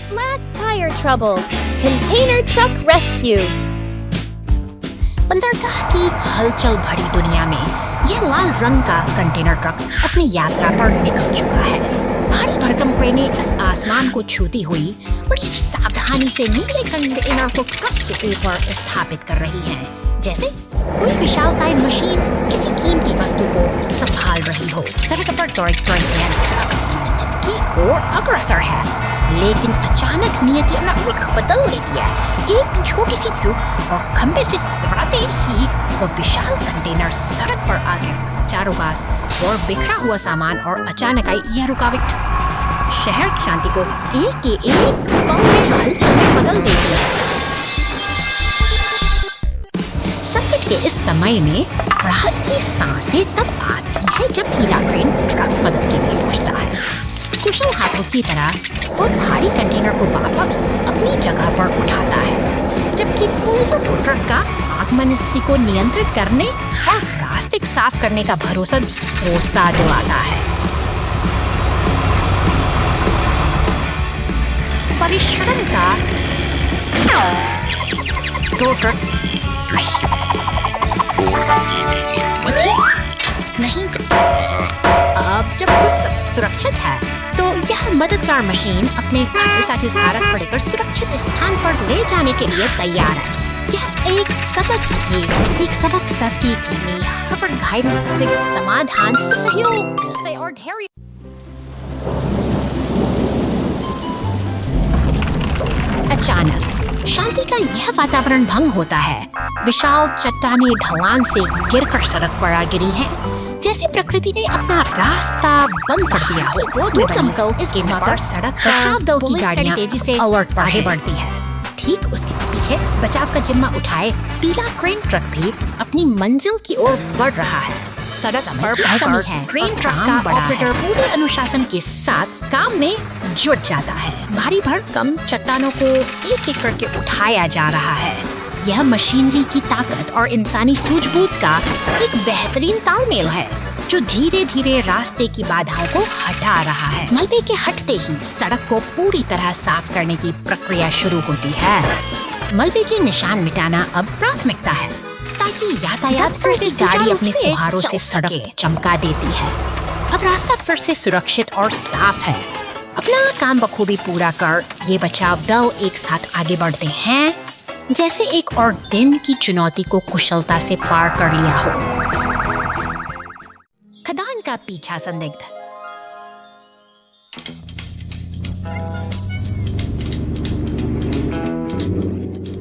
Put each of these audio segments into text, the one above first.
Flat tire trouble. Container truck rescue. बंदरगाह की हलचल भरी दुनिया में यह लाल रंग का कंटेनर ट्रक अपनी यात्रा पर निकल चुका है। भारी भरकम क्रेनें आसमान को छूती हुई बड़ी सावधानी से नीले कंटेनर को ट्रक के ऊपर स्थापित कर रही हैं, जैसे कोई विशालकाय मशीन किसी कीमती वस्तु को संभाल रही हो। सड़क पर दौड़ते ट्रक की ओर अग्रसर है, लेकिन अचानक नियति अपना रुख बदल लेती है। एक छोटी सी चूक और खंबे से सवराते ही वो विशाल कंटेनर सड़क पर आ गया। चारों पास और बिखरा हुआ सामान और अचानक आई यह रुकावट शहर की शांति को एक के एक पल में हलचल में बदल देती है। संकट के इस समय में राहत की सांसें तब आती है जब पीला क्रेन ट्रक मदद के लिए पहुंचता है। कुशल हाथों की तरह वो भारी कंटेनर को वापस अपनी जगह पर उठाता है, जबकि पुलिस और ट्रक का आगमन स्थिति को नियंत्रित करने और रास्ते साफ करने का भरोसा दिलाता है। परिश्रम का दो ट्रक नहीं, अब जब कुछ सुरक्षित है तो यह मददगार मशीन अपने घाटे साथी सारस पर लेकर सुरक्षित स्थान पर ले जाने के लिए तैयार है। यह एक सबक सस की कीमी पर घायल से समाधान सहयोग से और धैर्य। अचानक शांति का यह वातावरण भंग होता है। विशाल चट्टानें ढलान से गिरकर सड़क पर आ गिरी हैं, जैसे प्रकृति ने अपना रास्ता बंद कर दिया हो। दमकल इसके पर सड़क बचाव दल की गाड़ियां तेजी से अलर्ट आगे बढ़ती है। ठीक उसके पीछे बचाव का जिम्मा उठाए पीला क्रेन ट्रक भी अपनी मंजिल की ओर बढ़ रहा है। सड़क पर कमी है। क्रेन ट्रक का ऑपरेटर पूरे अनुशासन के साथ काम में जुट जाता है। भारी भरकम चट्टानों को एक एक करके उठाया जा रहा है। यह मशीनरी की ताकत और इंसानी सूझबूझ का एक बेहतरीन तालमेल है, जो धीरे धीरे रास्ते की बाधाओं को हटा रहा है। मलबे के हटते ही सड़क को पूरी तरह साफ करने की प्रक्रिया शुरू होती है। मलबे के निशान मिटाना अब प्राथमिकता है, ताकि यातायात फिर से गाड़ी अपने फुहारों से सड़क चमका देती है। अब रास्ता फिर से सुरक्षित और साफ है। अपना काम बखूबी पूरा कर ये बचाव दल एक साथ आगे बढ़ते हैं, जैसे एक और दिन की चुनौती को कुशलता से पार कर लिया हो। खदान का पीछा संदिग्ध।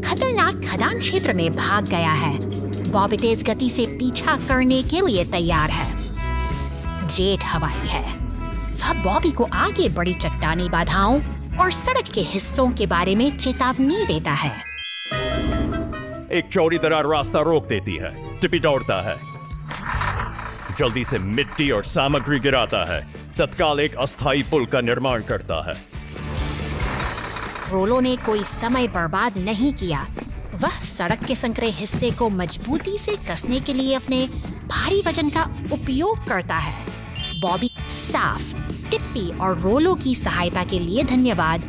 खतरनाक खदान क्षेत्र में भाग गया है। बॉबी तेज गति से पीछा करने के लिए तैयार है। जेट हवाई है। वह बॉबी को आगे बड़ी चट्टानी बाधाओं और सड़क के हिस्सों के बारे में चेतावनी देता है। एक चौड़ी दरार रास्ता रोक देती है। टिपी दौड़ता है, जल्दी से मिट्टी और सामग्री गिराता है। तत्काल एक अस्थायी पुल का निर्माण करता है। रोलो ने कोई समय बर्बाद नहीं किया। वह सड़क के संकरे हिस्से को मजबूती से कसने के लिए अपने भारी वजन का उपयोग करता है। बॉबी साफ, टिप्पी और रोलो की सहायता के लिए धन्यवाद।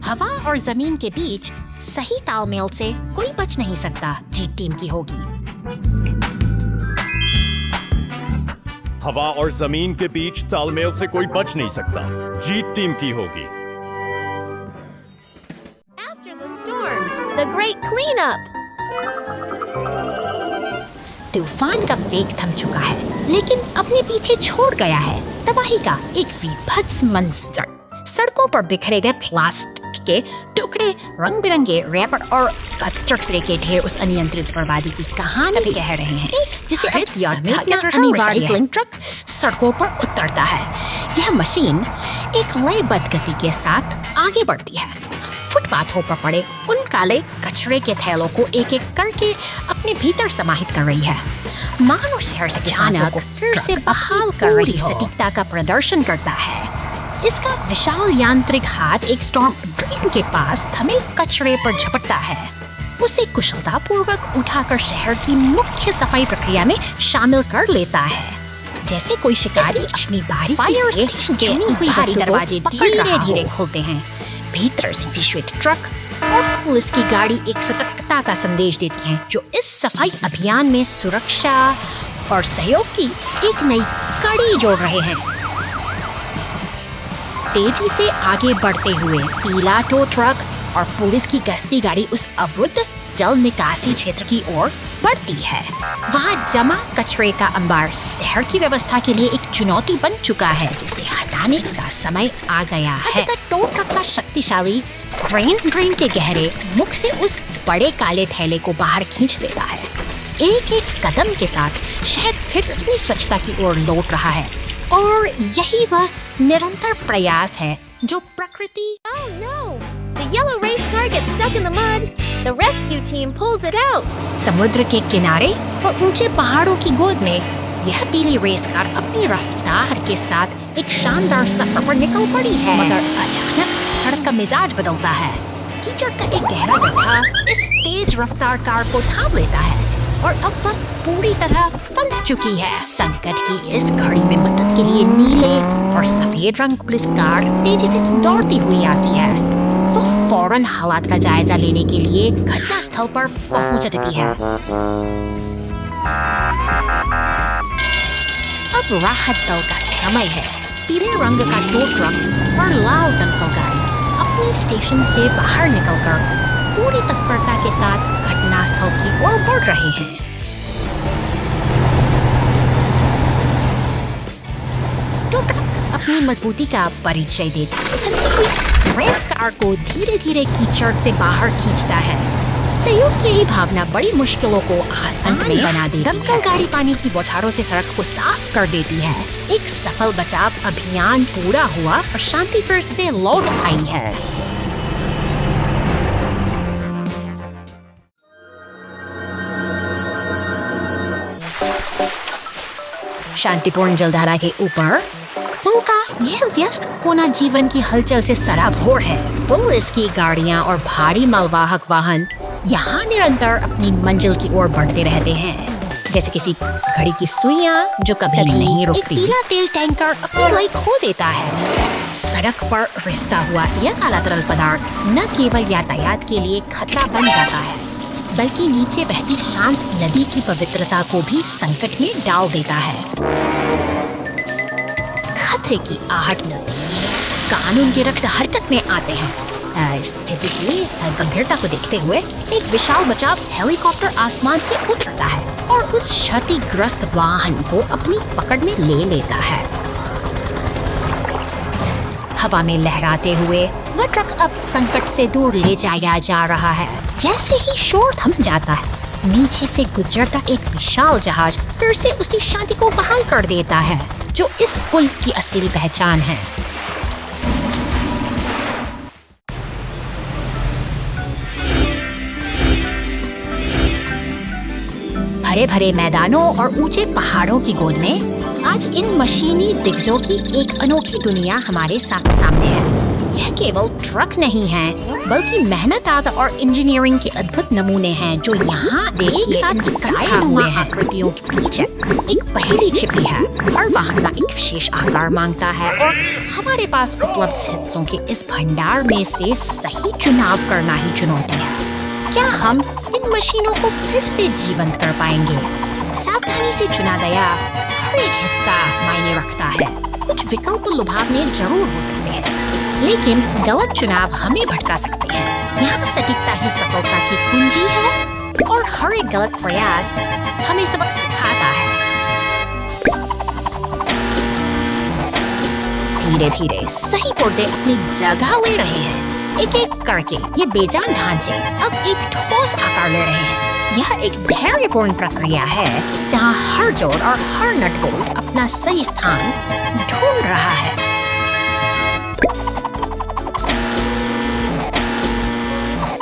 हवा और जमीन के बीच सही तालमेल से कोई बच नहीं सकता। जीत टीम की होगी। हवा और जमीन के बीच तालमेल से कोई बच नहीं सकता। जीत टीम की होगी। After the storm, the great cleanup. तूफान का वेग थम चुका है, लेकिन अपने पीछे छोड़ गया है तबाही का एक विभत्स मंजर। सड़कों पर बिखरे गए प्लास्टिक के टुकड़े, रंग बिरंगे रैपर और कचरे के ढेर उस अनियंत्रित बर्बादी की कहानी कह रहे हैं, जिसे अनिवार्य ट्रक सड़कों पर उतरता है। यह मशीन एक लयबद्ध गति के साथ आगे बढ़ती है। फुटपाथों पर पड़े उन काले कचरे के थैलों को एक एक करके अपने भीतर समाहित कर रही है। मानो शहर से किसानों को फिर से बहाल कर रही सटीकता का प्रदर्शन करता है। इसका विशाल यांत्रिक हाथ एक स्टॉर्म ड्रेन के पास थमे कचरे पर झपटता है। उसे कुशलतापूर्वक उठाकर शहर की मुख्य सफाई प्रक्रिया में शामिल कर लेता है, जैसे कोई शिकारी अपनी बारी फायर स्टेशन के चुनी हुई भारी दरवाजे धीरे धीरे खोलते हैं। भीतर से श्वेत ट्रक और पुलिस की गाड़ी एक सतर्कता का संदेश देती हैं, जो इस सफाई अभियान में सुरक्षा और सहयोग की एक नई कड़ी जोड़ रहे हैं। तेजी से आगे बढ़ते हुए पीला टो ट्रक और पुलिस की गश्ती गाड़ी उस अवरुद्ध जल निकासी क्षेत्र की ओर बढ़ती है। वहाँ जमा कचरे का अंबार शहर की व्यवस्था के लिए एक चुनौती बन चुका है, जिसे हटाने का समय आ गया है। टो ट्रक का शक्तिशाली क्रेन ड्रेन के गहरे मुख से उस बड़े काले थैले को बाहर खींच लेता है। एक एक कदम के साथ शहर फिर से अपनी स्वच्छता की ओर लौट रहा है, और यही वह निरंतर प्रयास है जो प्रकृति। Oh no! The yellow race car gets stuck in the mud. The rescue team pulls it out. समुद्र के किनारे और ऊंचे पहाड़ों की गोद में यह पीली रेस कार अपनी रफ्तार के साथ एक शानदार सफर पर निकल पड़ी है, मगर अचानक सड़क का मिजाज बदलता है। कीचड़ का एक गहरा गड्ढा इस तेज रफ्तार कार को थाम लेता है और अब वह पूरी तरह फंस चुकी है। संकट की इस घड़ी में मदद के लिए नीले और सफेद रंग पुलिस कार तेजी से दौड़ती हुई आती है। वह फौरन हालात का जायजा लेने के लिए घटना स्थल पर पहुंच जाती है। अब राहत दल का समय है। पीले रंग का टो ट्रक और लाल दमकल गाड़ी अपने स्टेशन से बाहर निकलकर पूरी तत्परता के साथ घटना स्थल की ओर बढ़ रहे हैं। टो ट्रक अपनी मजबूती का परिचय देता है। रेस कार को धीरे धीरे कीचड़ से बाहर खींचता है। सहयोग की यही भावना बड़ी मुश्किलों को आसान बना देती है। दमकल गाड़ी पानी की बौछारों से सड़क को साफ कर देती है। एक सफल बचाव अभियान पूरा हुआ और शांति फिर से लौट आई है। शांतिपूर्ण जलधारा के ऊपर पुल का यह व्यस्त कोना जीवन की हलचल से सराबोर है। पुलिस की गाड़ियां और भारी मालवाहक वाहन यहाँ निरंतर अपनी मंजिल की ओर बढ़ते रहते हैं, जैसे किसी घड़ी की सुइयां जो कभी नहीं रुकती। एक पीला तेल टैंकर अपनी लाइट खो देता है। सड़क पर रिसता हुआ यह काला तरल पदार्थ न केवल यातायात के लिए खतरा बन जाता है, बल्कि नीचे बहती शांत नदी की पवित्रता को भी संकट में डाल देता है। खतरे की आहट मिलती है। कानून के रक्त हरकत में आते हैं। स्थिति की गंभीरता को देखते हुए एक विशाल बचाव हेलीकॉप्टर आसमान से उतरता है और उस क्षतिग्रस्त वाहन को अपनी पकड़ में ले लेता है। हवा में लहराते हुए वह ट्रक अब संकट से दूर ले जाया जा रहा है। जैसे ही शोर थम जाता है, नीचे से गुजरता एक विशाल जहाज फिर से उसी शांति को बहाल कर देता है जो इस पुल की असली पहचान है। हरे भरे मैदानों और ऊंचे पहाड़ों की गोद में आज इन मशीनी दिग्गजों की एक अनोखी दुनिया हमारे सामने है। यह केवल ट्रक नहीं है, बल्कि मेहनत और इंजीनियरिंग के अद्भुत नमूने हैं जो यहाँ एक साथ इकट्ठा हुए हैं। आकृतियों के पीछे एक पहेली छिपी है। हर वाहन एक विशेष आकार मांगता है और हमारे पास उपलब्ध हिस्सों के इस भंडार में से सही चुनाव करना ही चुनौती है। क्या हम इन मशीनों को फिर से जीवंत कर पाएंगे? सावधानी से चुना गया हर एक हिस्सा मायने रखता है। कुछ विकल्प लुभावने जरूर हो सकते हैं, लेकिन गलत चुनाव हमें भटका सकते हैं। यहाँ सटीकता ही सफलता की कुंजी है और हर एक गलत प्रयास हमें सबक सिखाता है। धीरे धीरे सही पुर्जे अपनी जगह ले रहे हैं। एक एक करके ये बेजान ढांचे अब एक ठोस आकार ले रहे हैं। यह एक धैर्यपूर्ण प्रक्रिया है जहाँ हर जोड़ और हर नट बोल्ट अपना सही स्थान ढूंढ रहा है।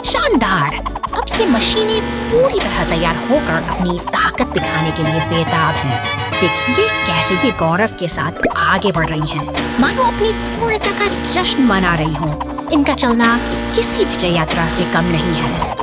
शानदार! अब ये मशीनें पूरी तरह तैयार होकर अपनी ताकत दिखाने के लिए बेताब हैं। देखिए कैसे ये गौरव के साथ आगे बढ़ रही हैं, मानो अपनी पूर्णता का जश्न मना रही हों। इनका चलना किसी विजय यात्रा से कम नहीं है।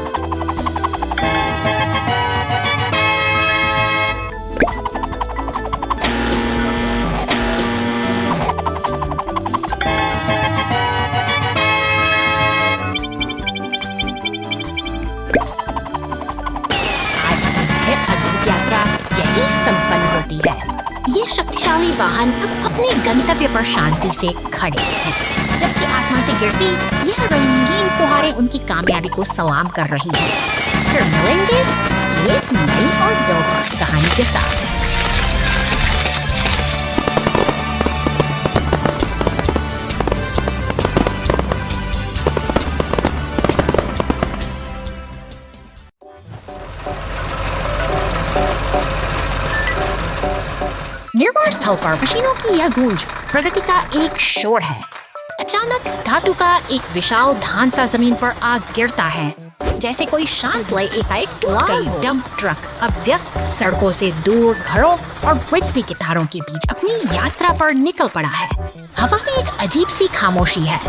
वाहन अब अपने गंतव्य पर शांति से खड़े हैं, जबकि आसमान से गिरती यह रंगीन फुहारें उनकी कामयाबी को सलाम कर रही हैं। फिर मिलेंगे एक नई और दिलचस्प कहानी के साथ। निर्माण स्थल पर मशीनों की यह गूंज प्रगति का एक शोर है। अचानक धातु का एक विशाल ढांचा जमीन पर आ गिरता है, जैसे कोई शांत लय एकाएक टूट गई। डंप ट्रक अब व्यस्त सड़कों से दूर घरों और बिजली के तारों के बीच अपनी यात्रा पर निकल पड़ा है। हवा में एक अजीब सी खामोशी है,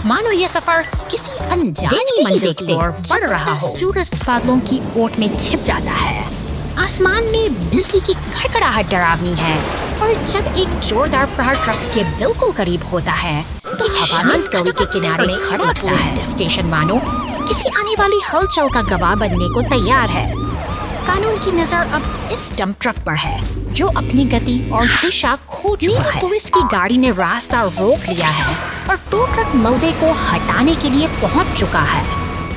मानो यह सफर किसी अनजानी मंजिल की ओर बढ़ रहा हो। सूरज बादलों की ओट में छिप जाता है। आसमान में बिजली की खड़खड़ाहट डरावनी है, और जब एक जोरदार प्रहार ट्रक के बिल्कुल करीब होता है तो शांत गली के किनारे खड़ा पुलिस स्टेशन मानो किसी आने वाली हलचल का गवाह बनने को तैयार है। कानून की नजर अब इस डंप ट्रक पर है, जो अपनी गति और दिशा खो चुका है। पुलिस की गाड़ी ने रास्ता रोक लिया है और टो ट्रक मलबे को हटाने के लिए पहुंच चुका है।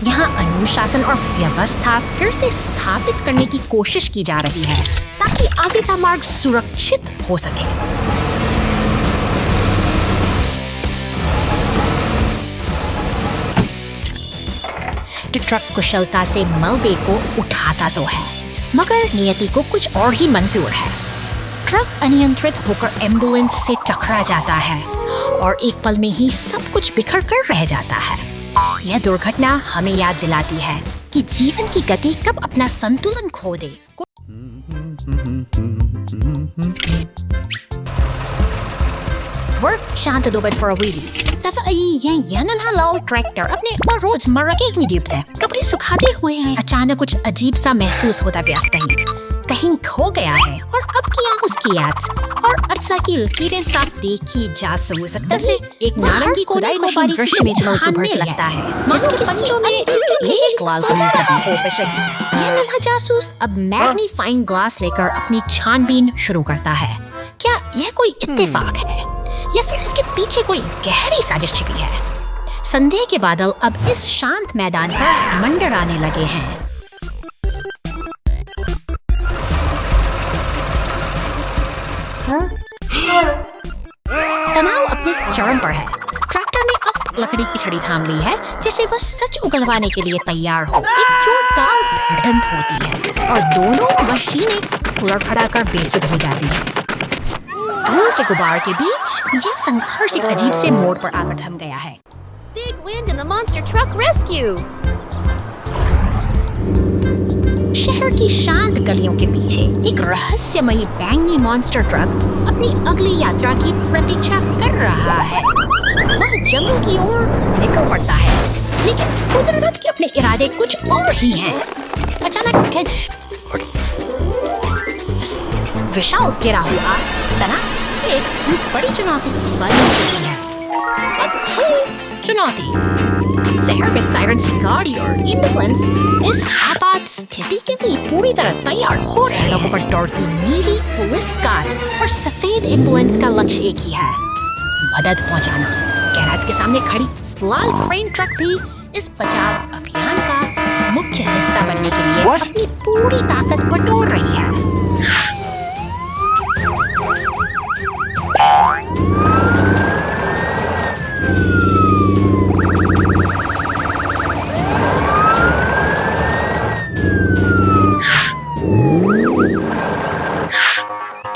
यहाँ अनुशासन और व्यवस्था फिर से स्थापित करने की कोशिश की जा रही है, ताकि आगे का मार्ग सुरक्षित हो सके। ट्रक कुशलता से मलबे को उठाता तो है, मगर नियति को कुछ और ही मंजूर है। ट्रक अनियंत्रित होकर एम्बुलेंस से टकरा जाता है और एक पल में ही सब कुछ बिखर कर रह जाता है। यह दुर्घटना हमें याद दिलाती है कि जीवन की गति कब अपना संतुलन खो दे। वर्क शांत दो for a wheelie। यह नन्हा लाल ट्रैक्टर अपने रोजमर्रा के एक मीडियम से कपड़े सुखाते हुए हैं। अचानक कुछ अजीब सा महसूस होता व्यस्त कहीं खो गया है, और अब किया उसकी याद और अरसा की लकीरें साफ देखी जा सकता से एक नारंगी खुदाई मशीन दृश्य में उभरने लगता है, जिसके पंजों में एक लाल कमीज दबी हो। यह नन्हा जासूस अब मैग्नीफाइंग ग्लास लेकर अपनी छानबीन शुरू करता है। क्या यह कोई इत्तेफाक है या फिर इसके पीछे कोई गहरी साजिश छिपी है? संदेह के बादल अब इस शांत मैदान पर मंडराने लगे हैं। तनाव अपने चरम पर है। ट्रैक्टर ने अब लकड़ी की छड़ी थाम ली है, जिसे वह सच उगलवाने के लिए तैयार हो। एक जोरदार भिड़ंत होती है और दोनों मशीनें उलट-खड़ा कर बेसुध हो जाती हैं। धूल के गुबार के बीच यह संघर्ष एक अजीब से मोड़ पर आकर थम गया है। Big wind in the monster truck rescue. शहर की शांत गलियों के पीछे एक रहस्यमयी बैंगनी मॉन्स्टर ट्रक अपनी अगली यात्रा की प्रतीक्षा कर रहा है। वह जंगल की ओर निकल पड़ता है, लेकिन कुदरत के अपने इरादे कुछ और ही हैं। अचानक विशाल गिरा हुआ तना एक बड़ी चुनौती बन चुकी है। अब है चुनौती, शहर में सायरन की गाड़ी और एम्बुलेंस इस आपात स्थिति के लिए पूरी तरह तैयार हो रहे हैं। सड़कों पर दौड़ती नीली पुलिस कार और सफेद एम्बुलेंस का लक्ष्य एक ही है, मदद पहुंचाना। गैराज के सामने खड़ी लाल क्रेन ट्रक भी इस बचाव अभियान का मुख्य हिस्सा बनने के लिए अपनी पूरी ताकत बटोर रही है।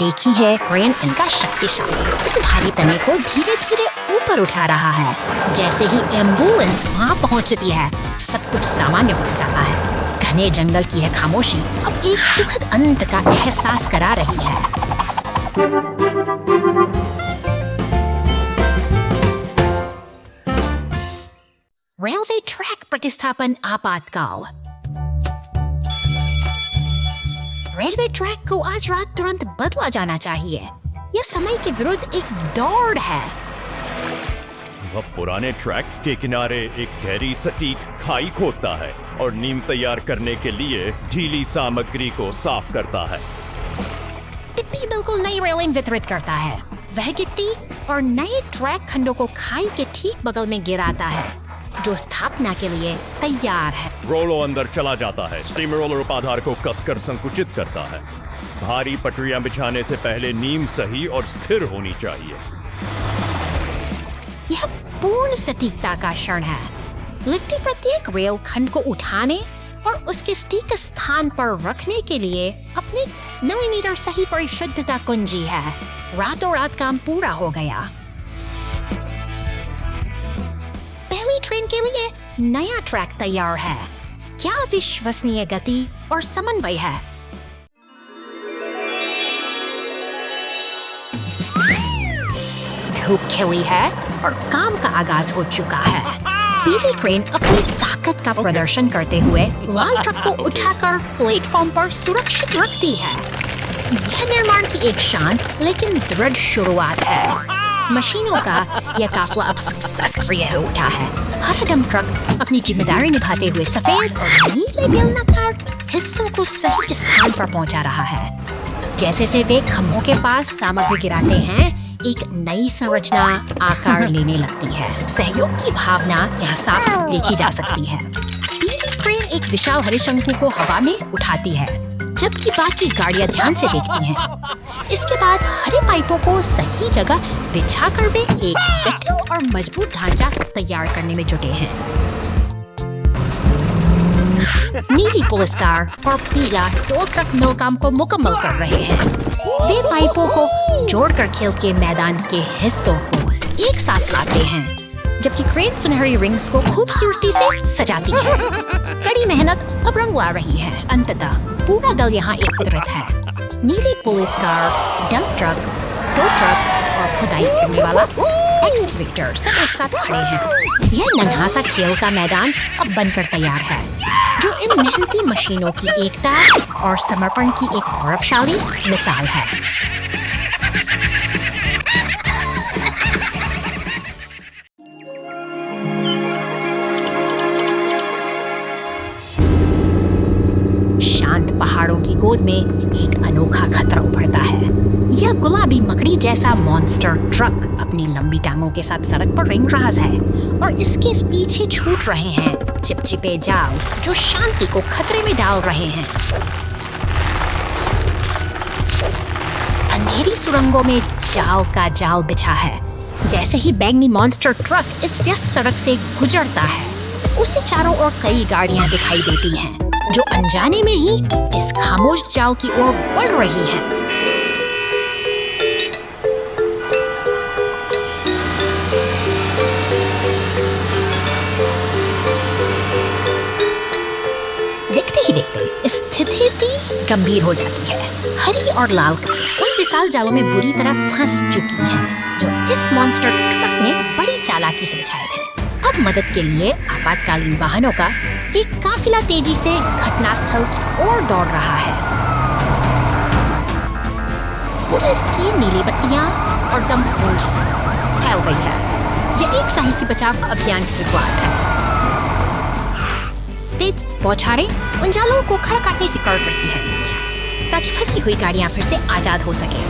देखी है क्रेन इनका शक्तिशाली इस भारी तने को धीरे धीरे ऊपर उठा रहा है। जैसे ही एम्बुलेंस वहां पहुंचती है, सब कुछ सामान्य हो जाता है। घने जंगल की यह खामोशी अब एक सुखद अंत का एहसास करा रही है। रेलवे ट्रैक प्रतिस्थापन आपातकाल। रेलवे ट्रैक को आज रात तुरंत बदला जाना चाहिए। यह समय के विरुद्ध एक दौड़ है। वह पुराने ट्रैक के किनारे एक गहरी सटीक खाई खोदता है और नींव तैयार करने के लिए ढीली सामग्री को साफ करता है। टिप्पी बिल्कुल नई रेलिंग वितरित करता है। वह गिट्टी और नए ट्रैक खंडों को खाई के ठीक बगल में गिराता है, जो स्थापना के लिए तैयार है। रोलो अंदर चला जाता है। स्टीम रोलर उपाधार को कसकर संकुचित करता है। भारी पटरियां बिछाने से पहले नींव सही और स्थिर होनी चाहिए। यह पूर्ण सटीकता का क्षण है। लिफ्टी प्रत्येक रेल खंड को उठाने और उसके सटीक स्थान पर रखने के लिए अपने मिलीमीटर सही परिशुद्धता कुंजी है। रातों रात काम पूरा हो गया। पहली ट्रेन के लिए नया ट्रैक तैयार है। क्या विश्वसनीय गति और समन्वय है। धूप खिली है और काम का आगाज हो चुका है। पीली ट्रेन अपनी ताकत का प्रदर्शन करते हुए लाल ट्रक को उठाकर प्लेटफॉर्म पर सुरक्षित रखती है। यह निर्माण की एक शांत लेकिन दृढ़ शुरुआत है। मशीनों का यह काफिला अब सक्रिय हो उठा है। हर डंप ट्रक अपनी जिम्मेदारी निभाते हुए सफेद और नीले बेलनाकार हिस्सों को सही स्थान पर पहुंचा रहा है। जैसे से वे खंभों के पास सामग्री गिराते हैं, एक नई संरचना आकार लेने लगती है। सहयोग की भावना यहाँ साफ देखी जा सकती है। पीली ट्रेन एक विशाल हरे शंकु को हवा में उठाती है, जबकि बाकी गाड़ियां ध्यान से देखती हैं। इसके बाद हरे पाइपों को सही जगह बिछाकर वे एक जटिल और मजबूत ढांचा तैयार करने में जुटे हैं। नीली पुलिस कार और पीला टो ट्रक मिल काम को मुकम्मल कर रहे हैं। वे पाइपों को जोड़कर खेल के मैदान के हिस्सों को एक साथ लाते हैं, जबकि क्रेन सुनहरी रिंग्स को खूबसूरती से सजाती है। कड़ी मेहनत अब रंग ला रही है। अंततः पूरा दल यहाँ एकत्रित है। नीली police car, dump truck, tow truck और खुदाई करने वाला एक्सकेवेटर सब एक साथ खड़े हैं। यह नन्हा सा खेल का मैदान अब बनकर तैयार है, जो इन मेहनती मशीनों की एकता और समर्पण की एक गौरवशाली मिसाल है। शांत पहाड़ों की गोद में एक अनोखा खतरा उभरता है। यह गुलाबी मकड़ी जैसा मॉन्स्टर ट्रक अपनी लंबी टांगों के साथ सड़क पर रेंग रहा है और इसके पीछे छूट रहे हैं चिपचिपे जाल, जो शांति को खतरे में डाल रहे हैं। अंधेरी सुरंगों में जाल का जाल बिछा है। जैसे ही बैंगनी मॉन्स्टर ट्रक इस व्यस्त सड़क से गुजरता है, उसे चारों ओर कई गाड़ियां दिखाई देती हैं, जो अनजाने में ही इस खामोश जाल की ओर बढ़ रही हैं। देखते ही देखते स्थिति गंभीर हो जाती है। हरी और लाल गाड़ियां उन विशाल जालों में बुरी तरह फंस चुकी हैं, जो इस मॉन्स्टर ट्रक ने बड़ी चालाकी से बिछाए थे। अब मदद के लिए आपातकालीन वाहनों का एक काफिला तेजी से घटनास्थल की ओर दौड़ रहा है। पुलिस की नीली बत्तियां और दमकल फैल गई है। यह एक साहसी बचाव अभियान की शुरुआत है। तेज बौछारें उन जालों को खड़ा काटने से कर रही है, ताकि फंसी हुई गाड़ियां फिर से आजाद हो सके।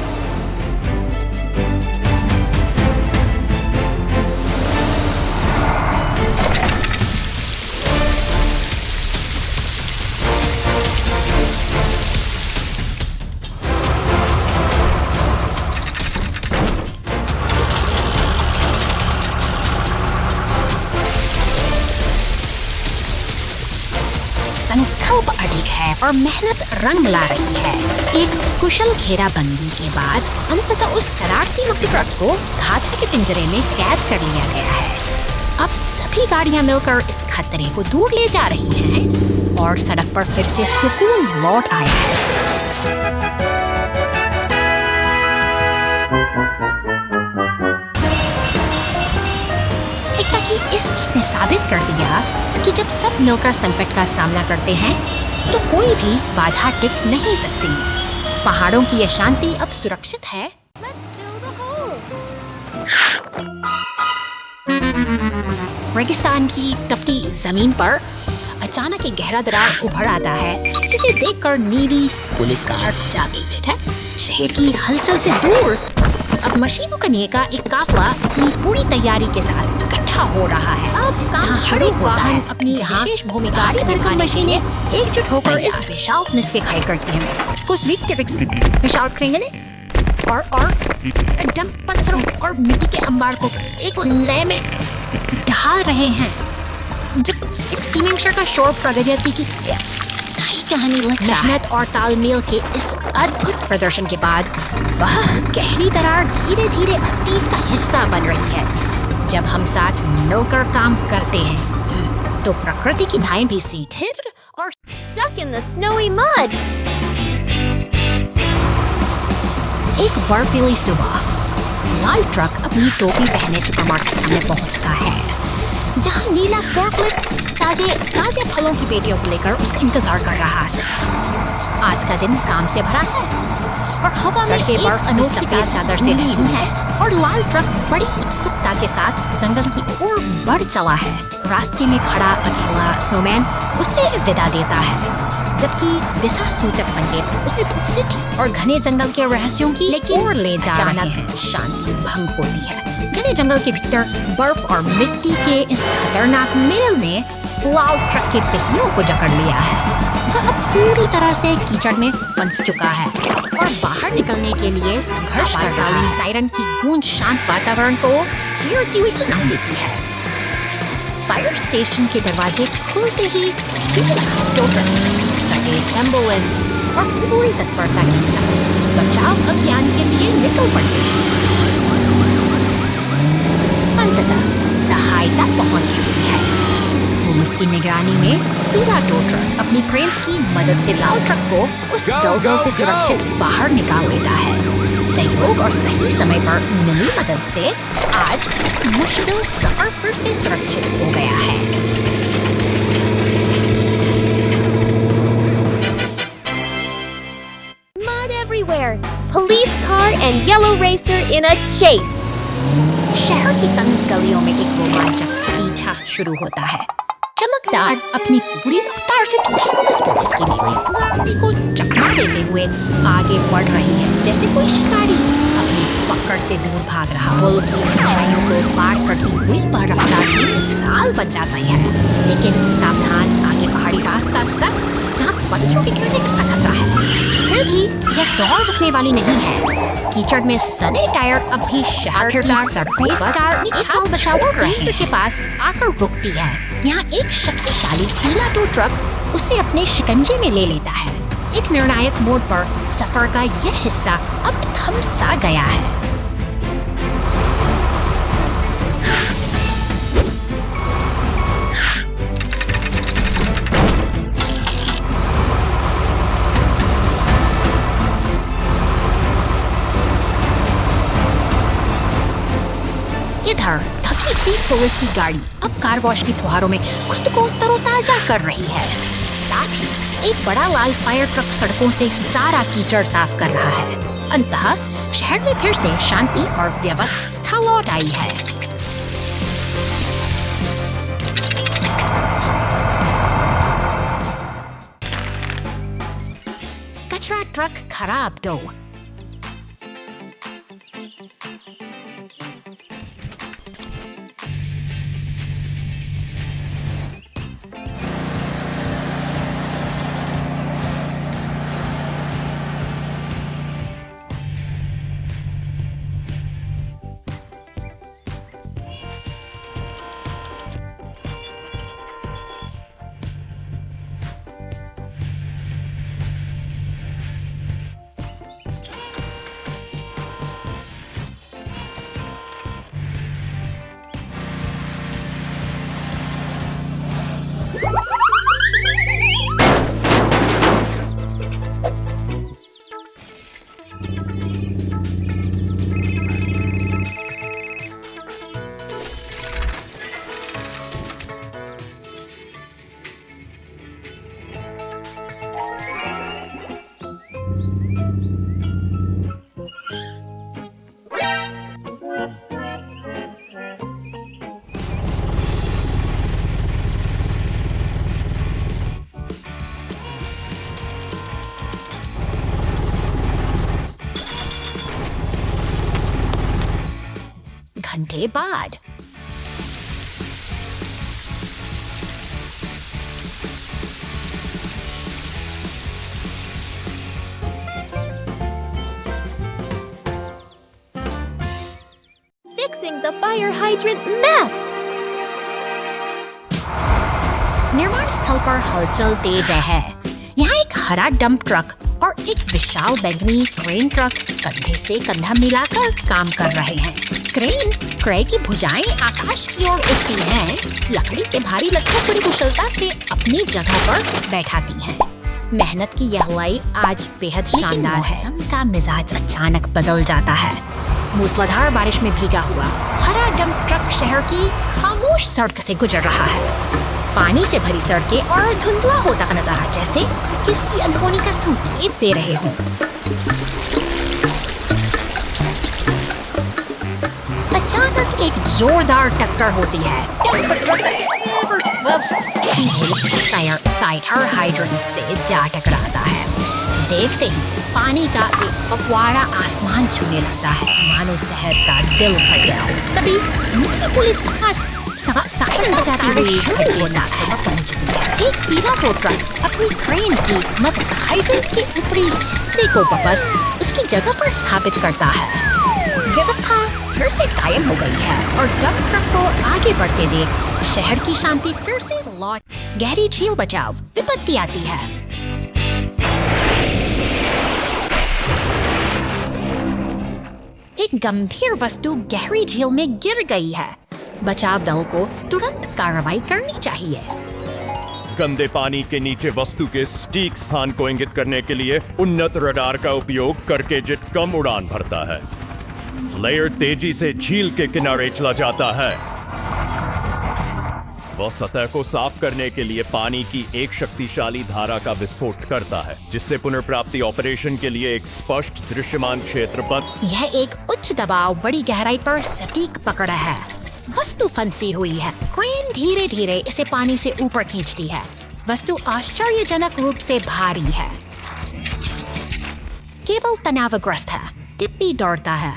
संकल्प अडिग है और मेहनत रंग ला रही है। एक कुशल घेराबंदी के बाद अंततः उस शरारती मकड़ी ट्रक को ढांचे के पिंजरे में कैद कर लिया गया है। अब सभी गाड़ियां मिलकर इस खतरे को दूर ले जा रही हैं और सड़क पर फिर से सुकून लौट आया है। ने साबित कर दिया कि जब सब मिलकर संकट का सामना करते हैं तो कोई भी बाधा टिक नहीं सकती। पहाड़ों की यह शांति अब सुरक्षित है। रेगिस्तान की तपती जमीन पर अचानक एक गहरा दरार उभर आता है, जिसे देखकर नीली पुलिस कार जागी है। शहर की हलचल से दूर अब मशीनों का का एक काफिला अपनी पूरी तैयारी के साथ इकट्ठा हो रहा है। अब काम शुरू होता है अपनी विशेष भूमिका भरकर मशीनें एकजुट होकर इस विशाल निस्फे खाई करती हैं। कुछ वीक टिपिक्स विशाल क्रेंगने और एकदम पत्थरों और मिट्टी के अंबार को एक लय में ढाल रहे हैं। जब एक सीमेंट का शोर प्रगति की कहानी मेहनत और तालमेल के इस अद्भुत प्रदर्शन के बाद वह गहरी दरार धीरे धीरे अतीत का हिस्सा बन रही है। जब हम साथ मिलकर काम करते हैं तो प्रकृति की धाएं भी स्थिर और Stuck in the snowy mud. एक बर्फीली सुबह लाल ट्रक अपनी टोपी पहने सुपरमार्केट सामने पहुंचता है, जहां नीला फोर्कलिफ्ट ताजे फलों की पेटियों को लेकर उसका इंतजार कर रहा है। आज का दिन काम से भरा है और हवा में एक अनोखी तेज चादर से ढकी है और लाल ट्रक बड़ी उत्सुकता के साथ जंगल की ओर बढ़ चला है। रास्ते में खड़ा अकेला स्नोमैन उसे विदा देता है, जबकि दिशा सूचक संकेत उसे सिटी और घने जंगल के रहस्यों की ओर ले जा रहे हैं। शांति भंग होती है। घने जंगल के भीतर बर्फ और मिट्टी के इस खतरनाक मेल ने लाल ट्रक के पहियों को जकड़ लिया है। वह अब पूरी तरह से कीचड़ में फंस चुका है और बाहर निकलने के लिए संघर्ष कर रहा है। सायरन की गूंज शांत वातावरण को चीरती हुई सुनाई देती है। फायर स्टेशन के दरवाजे खुलते ही एम्बुलेंस और पूरी तत्परता के साथ बचाव अभियान के लिए निकल पड़ते हैं। अंततः सहायता पहुंच चुकी है। पुलिस की निगरानी में पूरा टो ट्रक अपनी क्रेन्स की मदद से लाल ट्रक को उस दलदल से सुरक्षित बाहर निकाल लेता है। सहयोग और सही समय पर मिली मदद से आज मुश्किल सफर फिर से सुरक्षित हो गया है। Everywhere. Police car and yellow racer in a chase. शहर की तंग गलियों में एक रोमांचक पीछा शुरू होता है। चमकदार अपनी पूरी रफ्तार से पुलिस की गाड़ी को चकमा देते हुए आगे बढ़ रही है, जैसे कोई शिकारी अपनी पकड़ से दूर भाग रहा हो। ऊंचाइयों को पार करती हुई वह रफ्तार की मिसाल बन जाती है, लेकिन सावधान आगे पहाड़ी रास्ता सख्त जहाँ पत्थरों के गिरने का खतरा है। फिर भी यह दौड़ रुकने वाली नहीं है। कीचड़ में सने टायर अब भी शहर की सरफेस का बचाव केंद्र के पास आकर रुकती है। यहाँ एक शक्तिशाली पीला टो ट्रक उसे अपने शिकंजे में ले लेता है। एक निर्णायक मोड़ पर सफर का यह हिस्सा अब थम सा गया है। इधर थकी हुई पुलिस की गाड़ी अब कार वॉश की फुहारों में खुद को तरोताजा कर रही है। साथ ही एक बड़ा लाल फायर ट्रक सड़कों से सारा कीचड़ साफ कर रहा है। अंततः शहर में फिर से शांति और व्यवस्था लौट आई है। कचरा ट्रक खराब दो। घंटे बाद। Fixing the fire hydrant mess. निर्माण स्थल पर हलचल तेज है। यहाँ एक हरा डंप ट्रक और एक विशाल बैंगनी क्रेन ट्रक कंधे से कंधा मिलाकर काम कर रहे हैं। क्रेन की भुजाएं आकाश की ओर उठती हैं, लकड़ी के भारी लट्ठों पूरी कुशलता से अपनी जगह पर बैठाती हैं। मेहनत की यह लय आज बेहद शानदार है। मौसम का मिजाज अचानक बदल जाता है। मूसलाधार बारिश में भीगा हुआ हरा डंप ट्रक शहर की खामोश सड़क से गुजर रहा है। पानी से भरी सड़कें और धुंधला होता का नजारा जैसे किसी अनहोनी का संकेत दे रहे हों। अचानक एक जोरदार टक्कर होती है। सीधे साइड हाइड्रेंट से जा टकराता है। देखते ही पानी का एक फव्वारा आसमान छूने लगता है, मानो शहर का दिल फट गया हो। तभी पुलिस के पास साइरन बजाती हुई रास्ते पर पहुंचती है। एक पीला टो ट्रक अपनी क्रेन की मदद हाइड्रेंट के ऊपरी हिस्से को वापस उसकी जगह पर स्थापित करता है। व्यवस्था फिर से कायम हो गई है और डंप ट्रक को आगे बढ़ते देख शहर की शांति फिर से लौट। गहरी झील बचाव विपत्ति आती है। एक गंभीर वस्तु गहरी झील में गिर गई है। बचाव दल को तुरंत कार्रवाई करनी चाहिए। गंदे पानी के नीचे वस्तु के सटीक स्थान को इंगित करने के लिए उन्नत रडार का उपयोग करके जेट कम उड़ान भरता है। फ्लेयर तेजी से झील के किनारे चला जाता है। वह सतह को साफ करने के लिए पानी की एक शक्तिशाली धारा का विस्फोट करता है, जिससे पुनर्प्राप्ति ऑपरेशन के लिए एक स्पष्ट दृश्यमान क्षेत्र पर। यह एक उच्च दबाव बड़ी गहराई पर सटीक पकड़ है। वस्तु फंसी हुई है। क्रेन धीरे धीरे इसे पानी से ऊपर खींचती है। वस्तु आश्चर्यजनक रूप से भारी है। केबल तनावग्रस्त है। टिप्पी दौड़ता है।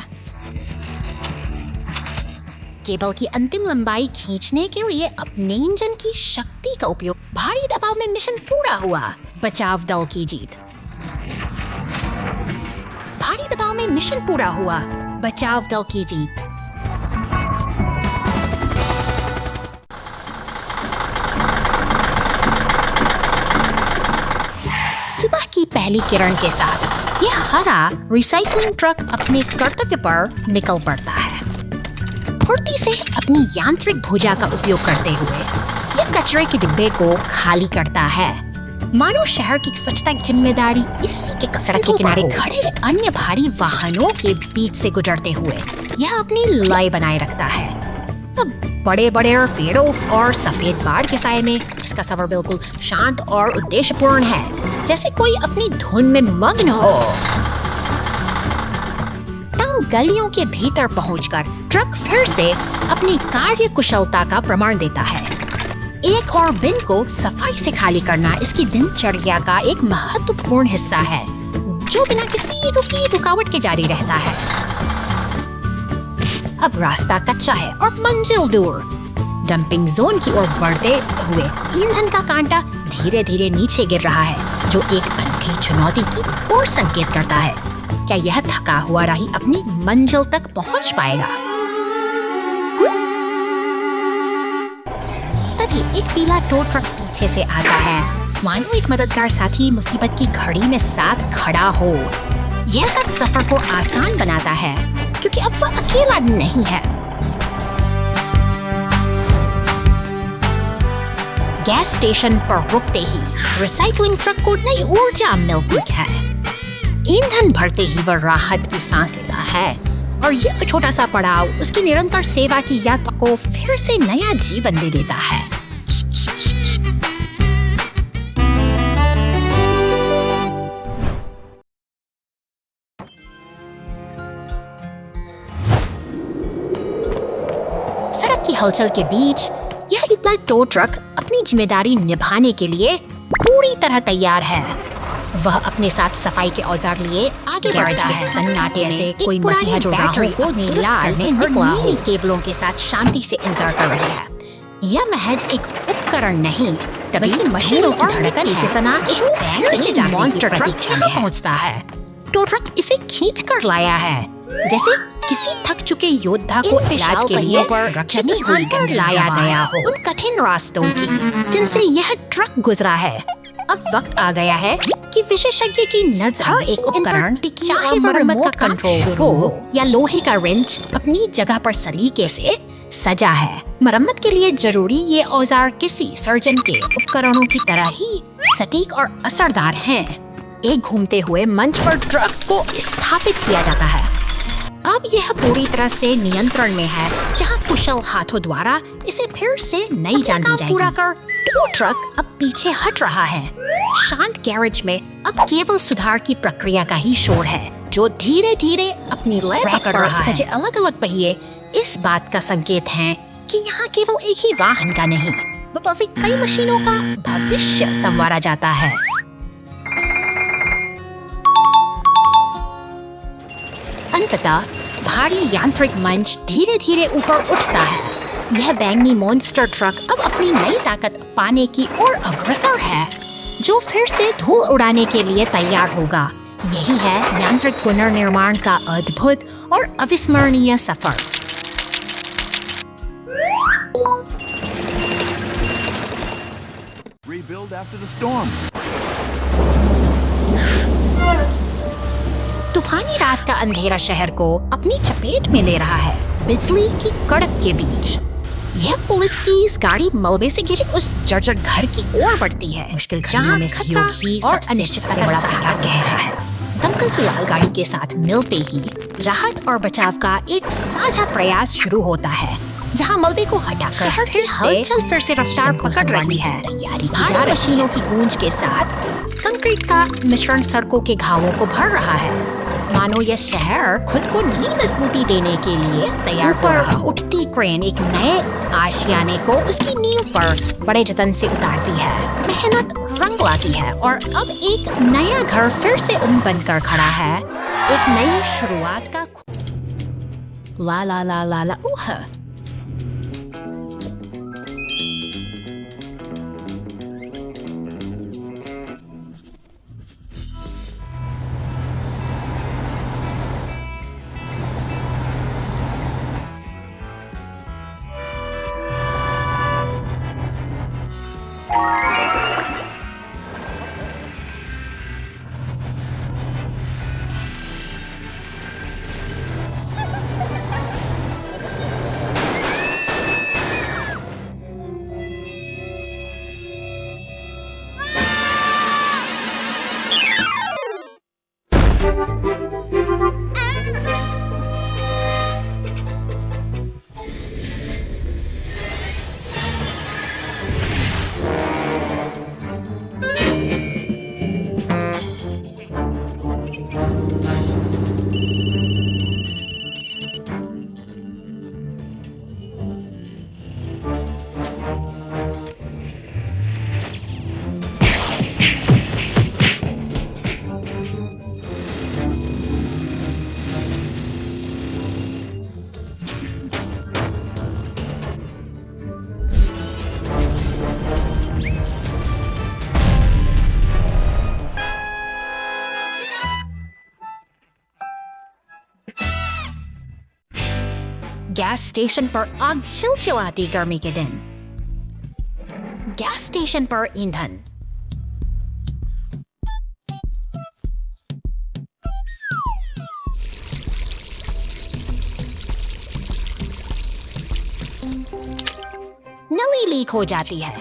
केबल की अंतिम लंबाई खींचने के लिए अपने इंजन की शक्ति का उपयोग। भारी दबाव में मिशन पूरा हुआ। बचाव दल की जीत। भारी दबाव में मिशन पूरा हुआ। बचाव दल की जीत। सुबह की पहली किरण के साथ यह हरा रिसाइकलिंग ट्रक अपने कर्तव्य पर निकल पड़ता है। फुर्ती से अपनी यांत्रिक भुजा का उपयोग करते हुए यह कचरे के डिब्बे को खाली करता है, मानो शहर की स्वच्छता की जिम्मेदारी इसी के सड़क के किनारे खड़े अन्य भारी वाहनों के बीच से गुजरते हुए यह अपनी लय बनाए रखता है। तब बड़े बड़े पेड़ों और सफेद बाढ़ के साये में इसका सफर बिल्कुल शांत और उद्देश्यपूर्ण है, जैसे कोई अपनी धुन में मग्न हो। तंग गलियों के भीतर पहुंचकर ट्रक फिर से अपनी कार्य कुशलता का प्रमाण देता है। एक और बिन को सफाई से खाली करना इसकी दिनचर्या का एक महत्वपूर्ण हिस्सा है, जो बिना किसी रुकावट के जारी रहता है। अब रास्ता कच्चा है और मंजिल दूर। डंपिंग जोन की ओर बढ़ते हुए ईंधन का कांटा धीरे धीरे नीचे गिर रहा है, जो एक अनोखी चुनौती की ओर संकेत करता है। क्या यह थका हुआ राही अपनी मंजिल तक पहुंच पाएगा? तभी एक पीला टो ट्रक पीछे से आता है, मानो एक मददगार साथी मुसीबत की घड़ी में साथ खड़ा हो। यह साथ सफर को आसान बनाता है, क्योंकि अब वह अकेला नहीं है। गैस स्टेशन पर रुकते ही रिसाइकलिंग ट्रक को नई ऊर्जा मिलती है। ईंधन भरते ही वह राहत की सांस लेता है और यह छोटा सा पड़ाव उसकी निरंतर सेवा की यात्रा को फिर से नया जीवन दे देता है। सड़क की हलचल के बीच यह इतना टो ट्रक अपनी जिम्मेदारी निभाने के लिए पूरी तरह तैयार है। वह अपने साथ सफाई के औजार लिए आगे बढ़ता है। सन्नाटे जैसे कोई मसीहा जो राहों को दुरुस्त करने और नीली केबलों के साथ शांति से इंतजार कर रहे हैं। यह महज एक उपकरण नहीं, तभी मशीनों की धड़कन से सना एक पैर से जाने मॉन्स्टर ट्रक पहुंचता है। टो ट्रक इसे खींच कर लाया है, जैसे किसी थक चुके योद्धा को इलाज के लिए सुरक्षित स्थान पर लाया गया हो। उन कठिन रास्तों की जिनसे यह ट्रक गुजरा है। अब वक्त आ गया है कि विशेषज्ञ की नजर एक उपकरण, चाहे वह रिमोट का कंट्रोल हो या लोहे का रिंच, अपनी जगह पर सलीके से सजा है। मरम्मत के लिए जरूरी ये औजार किसी सर्जन के उपकरणों की तरह ही सटीक और असरदार हैं। एक घूमते हुए मंच पर ट्रक को स्थापित किया जाता है। अब यह पूरी तरह से नियंत्रण में है, जहां कुशल हाथों द्वारा इसे फिर से नई जान दी जाएगी। पूरा कर टो ट्रक अब पीछे हट रहा है। शांत गैरेज में अब केवल सुधार की प्रक्रिया का ही शोर है, जो धीरे धीरे अपनी लय पकड़ रहा है। सजे अलग अलग पहिए इस बात का संकेत हैं कि यहाँ केवल एक ही वाहन का नहीं, बल्कि कई मशीनों का भविष्य संवारा जाता है। अंततः भारी यांत्रिक मंच धीरे धीरे ऊपर उठता है। यह बैंगनी मॉन्स्टर ट्रक अब अपनी नई ताकत पाने की ओर अग्रसर है, जो फिर से धूल उड़ाने के लिए तैयार होगा। यही है यांत्रिक पुनर्निर्माण का अद्भुत और अविस्मरणीय सफर। Rebuild after the storm. तूफानी रात का अंधेरा शहर को अपनी चपेट में ले रहा है, बिजली की कड़क के बीच। यह पुलिस की इस गाड़ी मलबे से घिरे उस जर्जर घर की ओर बढ़ती है, मुश्किल जहां में खतरा और अनिश्चितता से बड़ा सहारा गहरा है। दमकल की लाल गाड़ी के साथ मिलते ही राहत और बचाव का एक साझा प्रयास शुरू होता है, जहां मलबे को हटाकर शहर की हलचल फिर से रफ्तार पकड़ रही है। तैयारी की जा रही मशीनों की गूंज के साथ कंक्रीट का मिश्रण सड़कों के घावों को भर रहा है, मानो यह शहर खुद को नई मजबूती देने के लिए तैयार हो रहा हो। उठती क्रेन एक नए आशियाने को उसकी नींव पर बड़े जतन से उतारती है। मेहनत रंग लाती है और अब एक नया घर फिर से बनकर खड़ा है, एक नई शुरुआत का। ला ला ला ला ला उह। गैस स्टेशन पर आग चिलचिलाती गर्मी के दिन। गैस स्टेशन पर ईंधन। नली लीक हो जाती है।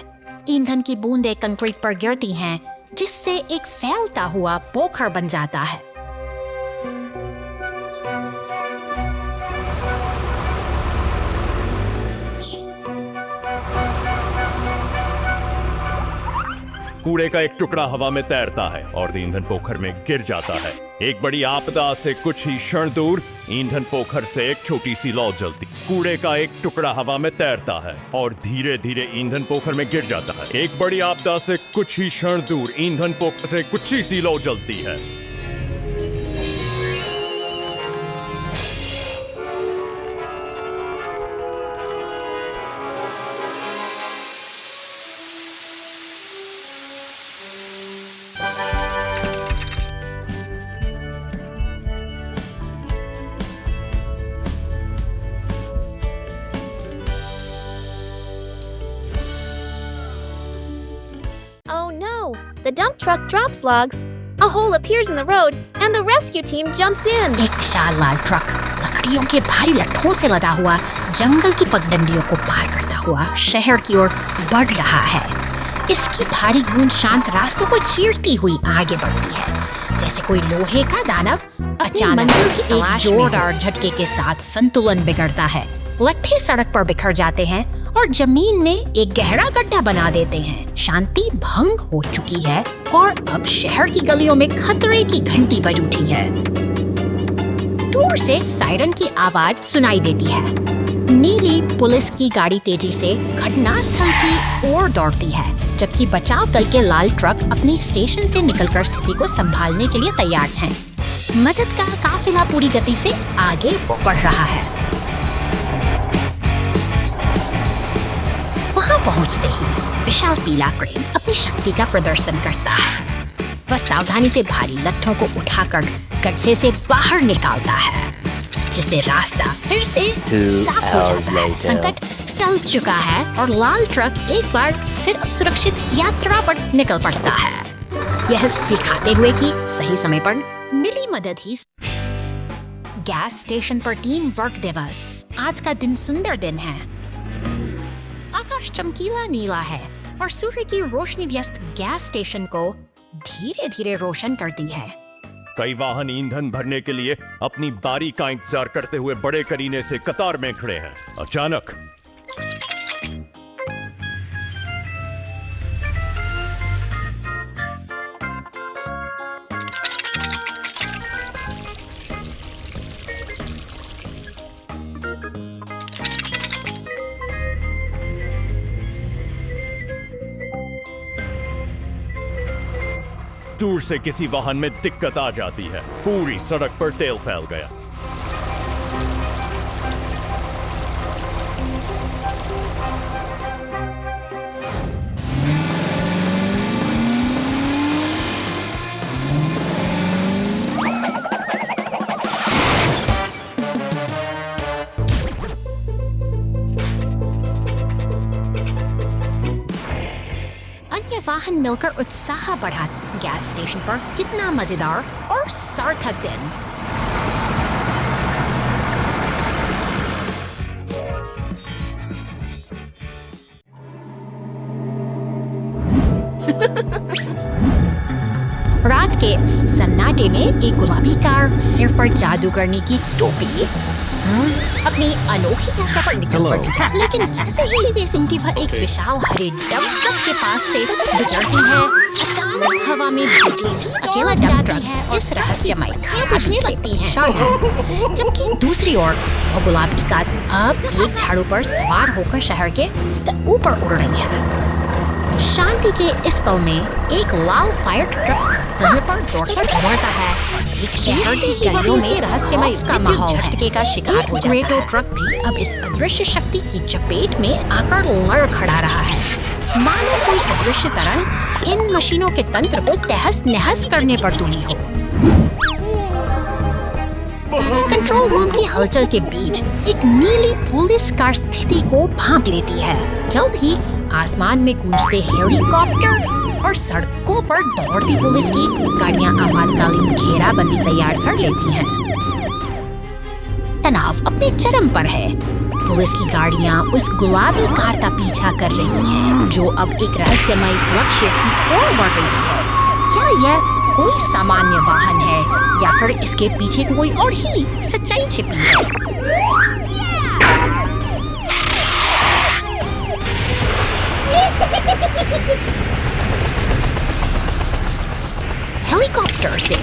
ईंधन की बूंदें कंक्रीट पर गिरती हैं, जिससे एक फैलता हुआ पोखर बन जाता है। कूड़े का एक टुकड़ा हवा में तैरता है और ईंधन पोखर में गिर जाता है। एक बड़ी आपदा से कुछ ही क्षण दूर ईंधन पोखर से एक छोटी सी लौ जलती। कूड़े का एक टुकड़ा हवा में तैरता है और धीरे धीरे ईंधन पोखर में गिर जाता है। एक बड़ी आपदा से कुछ ही क्षण दूर ईंधन पोखर से कुछ ही सी लौ जलती है। Oh no! The dump truck drops logs. A hole appears in the road, and the rescue team jumps in. एक विशाल लाल ट्रक लकड़ियों के भारी लट्ठों से लदा हुआ जंगल की पगडंडियों को पार करता हुआ शहर की ओर बढ़ रहा है। इसकी भारी गूंज शांत रास्तों को चीरती हुई आगे बढ़ती है, जैसे कोई लोहे का दानव अचानक मंजिल की एक जोरदार झटके के साथ संतुलन बिगड़ता है। लट्ठे सड़क पर बिखर जाते हैं और जमीन में एक गहरा गड्ढा बना देते हैं। शांति भंग हो चुकी है और अब शहर की गलियों में खतरे की घंटी बज उठी है। दूर से सायरन की आवाज सुनाई देती है। नीली पुलिस की गाड़ी तेजी से घटनास्थल की ओर दौड़ती है, जबकि बचाव दल के लाल ट्रक अपनी स्टेशन से निकलकर स्थिति को संभालने के लिए तैयार हैं। मदद का काफिला पूरी गति से आगे बढ़ रहा है। वहां पहुंचते ही विशाल पीला क्रेन अपनी शक्ति का प्रदर्शन करता है। वह सावधानी से भारी लट्ठों को उठाकर गड्ढे से बाहर निकालता है, जिससे रास्ता फिर से साफ हो जाता है। संकट टल चुका है और लाल ट्रक एक बार फिर अब सुरक्षित यात्रा पर निकल पड़ता है, यह सिखाते हुए कि सही समय पर मिली मदद ही। गैस स्टेशन पर टीम वर्क दिवस। आज का दिन सुंदर दिन है। आकाश चमकीला नीला है और सूर्य की रोशनी व्यस्त गैस स्टेशन को धीरे धीरे रोशन करती है। कई वाहन ईंधन भरने के लिए अपनी बारी का इंतजार करते हुए बड़े करीने से कतार में खड़े हैं। अचानक दूर से किसी वाहन में दिक्कत आ जाती है। पूरी सड़क पर तेल फैल गया। वाहन मिलकर उत्साह बढ़ा। गैस स्टेशन पर कितना मजेदार और सार्थक दिन। रात के सन्नाटे में एक गुलाबी कार सिर पर जादूगरनी की टोपी अपनी अनोखी यात्रा पर निकल पड़ी। लेकिन जैसे ही वे सिंटी भर एक विशाल हरे डंप ट्रक के पास से गुजरती है, अचानक हवा में बिजली सी अकेला डंप ट्रक है इस रहस्यमय बुझने लगती है। जबकि दूसरी ओर वो गुलाबी कार अब एक झाड़ू पर सवार होकर शहर के ऊपर उड़ रही है। शांति के इस पल में एक लाल फायर ट्रक समय पर दौड़कर गुजरता है। एक शहर की गलियों में रहस्यमय का माहौल झटके का शिकार हो जाता है। ट्रक भी अब इस अदृश्य शक्ति की चपेट में आकर लड़ खड़ा रहा है, मानो कोई अदृश्य तरंग इन मशीनों के तंत्र को तहस नहस करने पर तुली हो। कंट्रोल रूम की हलचल के बीच एक नीली पुलिस कार स्थिति को भांप लेती है। जल्द ही आसमान में गूंजते हेलीकॉप्टर और सड़कों पर दौड़ती पुलिस की गाड़ियां आपातकालीन घेराबंदी तैयार कर लेती हैं। तनाव अपने चरम पर है। पुलिस की गाड़ियां उस गुलाबी कार का पीछा कर रही हैं, जो अब एक रहस्यमय लक्ष्य की ओर बढ़ रही है। क्या यह कोई सामान्य वाहन है या फिर इसके पीछे कोई और ही सच्चाई छिपी है? हेलीकॉप्टर से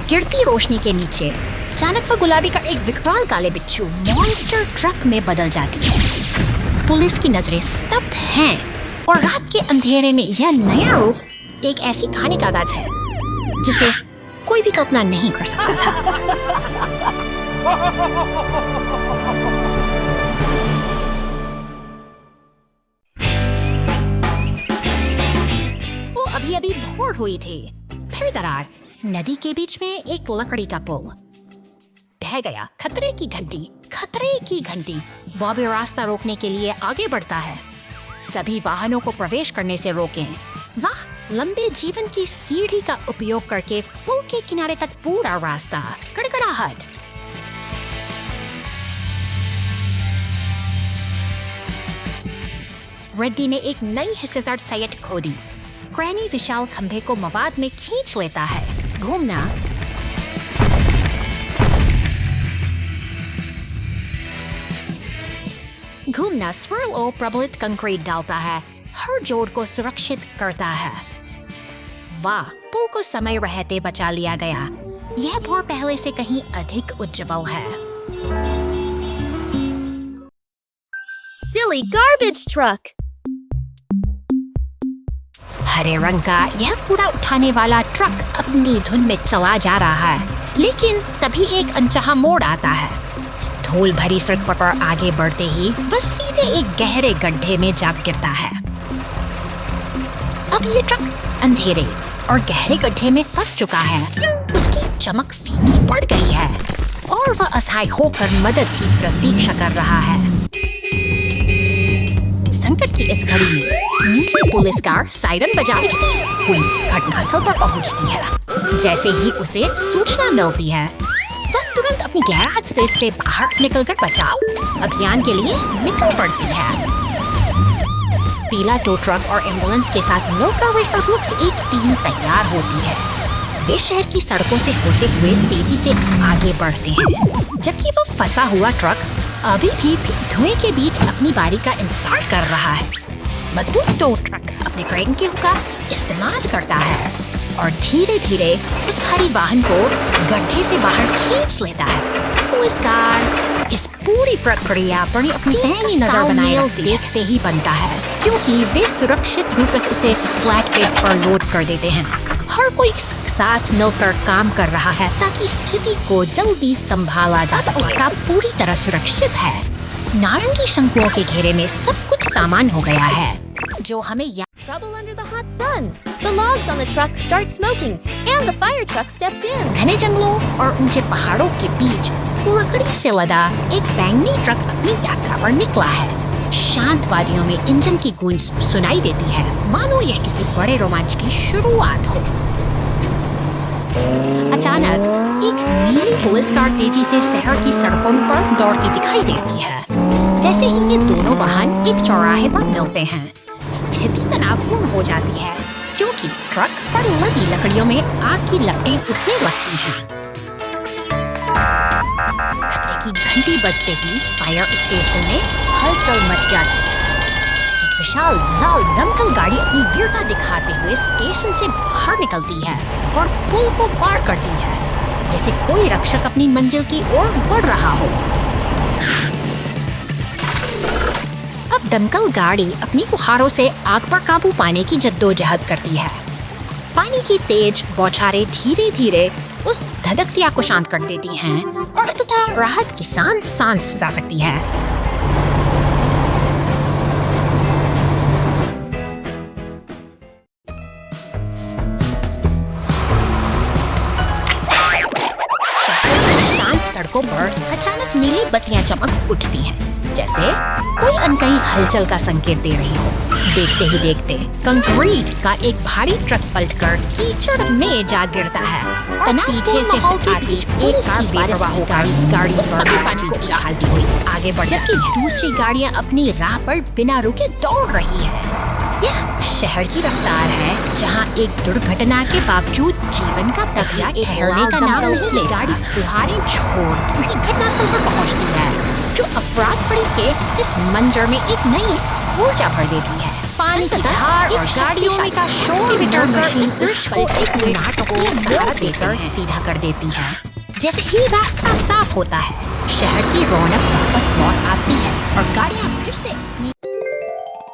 गिरती रोशनी के नीचे अचानक वह गुलाबी का एक विकराल काले बिच्छू मॉन्स्टर ट्रक में बदल जाती है। पुलिस की नजरें स्तब्ध हैं और रात के अंधेरे में यह नया रूप एक ऐसी कहानी का आगाज है जिसे कोई भी कल्पना नहीं कर सकता था। वो अभी भोर हुई थी। फिर दरार, नदी के बीच में एक लकड़ी का पुल ढह गया। खतरे की घंटी। बॉबी रास्ता रोकने के लिए आगे बढ़ता है। सभी वाहनों को प्रवेश करने से रोकें। वाह, लंबे जीवन की सीढ़ी का उपयोग करके पुल के किनारे तक पूरा रास्ता। कड़कड़ाहट। रेड्डी ने एक नई हिस्सेदार साइट खोदी। क्रैनी विशाल खंभे को मवाद में खींच लेता है। घूमना स्वर्ल और प्रबलित कंक्रीट डालता है, हर जोड़ को सुरक्षित करता है। वाह, पुल को समय रहते बचा लिया गया। यह भोर पहले से कहीं अधिक उज्जवल है। Silly garbage truck! हरे रंग का यह कूड़ा उठाने वाला ट्रक अपनी धुन में चला जा रहा है, लेकिन तभी एक अनचाहा मोड़ आता है। धूल भरी सड़क पर आगे बढ़ते ही वह सीधे एक गहरे गड्ढे में जा गिरता है। अब ये ट्रक अंधेरे और गहरे गड्ढे में फंस चुका है। उसकी चमक फीकी पड़ गई है और वह असहाय होकर मदद की प्रतीक्षा कर रहा है। संकट की इस घड़ी में नीली पुलिस कार सायरन बजाती हुई घटनास्थल पर पहुंचती है। जैसे ही उसे सूचना मिलती है, वह तुरंत अपनी गैराज से बाहर निकलकर बचाव अभियान के लिए निकल पड़ती है। पीला टो ट्रक और एम्बुलेंस के साथ मिलकर वे सब लोग से एक टीम तैयार होती है। वे शहर की सड़कों से होते हुए तेजी से आगे बढ़ते हैं, जबकि वह फंसा हुआ ट्रक अभी भी धुएं के बीच अपनी बारी का इंतजार कर रहा है। मजबूत टो ट्रक अपने क्रेन के हुक का इस्तेमाल करता है और धीरे धीरे उस भारी वाहन को गड्ढे से बाहर खींच लेता है। पुलिस कार इस पूरी प्रक्रिया पर अपनी पहली नजर बनाए देखते ही बनता है, क्योंकि वे सुरक्षित रूप से उसे फ्लैट बेड पर लोड कर देते हैं। हर कोई साथ मिलकर काम कर रहा है ताकि स्थिति को जल्दी संभाला जा सके। ट्रक पूरी तरह सुरक्षित है। नारंगी शंकुओं के घेरे में सब कुछ सामान हो गया है, जो हमें Trouble under the hot sun. The logs on the truck start smoking and the fire truck steps in. घने जंगलों और ऊंचे पहाड़ों के बीच लकड़ी से लदा एक बैंगनी ट्रक अपनी यात्रा पर निकला है। शांत वादियों में इंजन की गूंज सुनाई देती है, मानो यह किसी बड़े रोमांच की शुरुआत हो। अचानक एक नीली पुलिस कार तेजी से शहर की सड़कों पर दौड़ती दिखाई देती है। जैसे ही ये दोनों वाहन एक चौराहे पर मिलते हैं, स्थिति तनावपूर्ण हो जाती है, क्योंकि ट्रक पर लदी लकड़ियों में आग की लपटें उठने लगती हैं। खतरे की घंटी बजते ही फायर स्टेशन में हलचल मच जाती है। एक विशाल लाल दमकल गाड़ी अपनी वीरता दिखाते हुए स्टेशन से बाहर निकलती है और पुल को पार करती है, जैसे कोई रक्षक अपनी मंजिल की ओर बढ़ रहा हो। अब दमकल गाड़ी अपनी फुहारों से आग पर काबू पाने की जद्दोजहद करती है। पानी की तेज बौछारें धीरे धीरे उस धधकती आग को शांत कर देती हैं और तथा राहत की सांस जा सकती है। शांत सड़कों पर अचानक नीली बत्तियां चमक उठती हैं, जैसे कोई अनकही हलचल का संकेत दे रही हो। देखते ही देखते कंक्रीट का एक भारी ट्रक पलटकर कीचड़ में जा गिरता है। पीछे से आती एक बेपरवाह गाड़ी पानी को उछालती हुई आगे बढ़ जाती है। दूसरी गाड़ियां अपनी राह पर बिना रुके दौड़ रही है। यह शहर की रफ्तार है, जहां एक दुर्घटना के बावजूद जीवन का तकिया ठहरने का नाम नहीं ले। गाड़ी फुहारें छोड़ती हुई घटनास्थल पर पहुंचती है, जो अफरा तफरी के इस मंजर में एक नई ऊर्जा भर देती है। पानी की धार और गाड़ियों का शोर मिलाकर इस दृश्य को एक नाटकीय सहारा देकर सीधा कर देती है। जैसे ही रास्ता साफ होता है, शहर की रौनक वापस लौट आती है और गाड़ियां फिर से।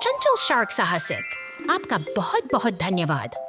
चंचल शार्क साहसिक, आपका बहुत बहुत धन्यवाद।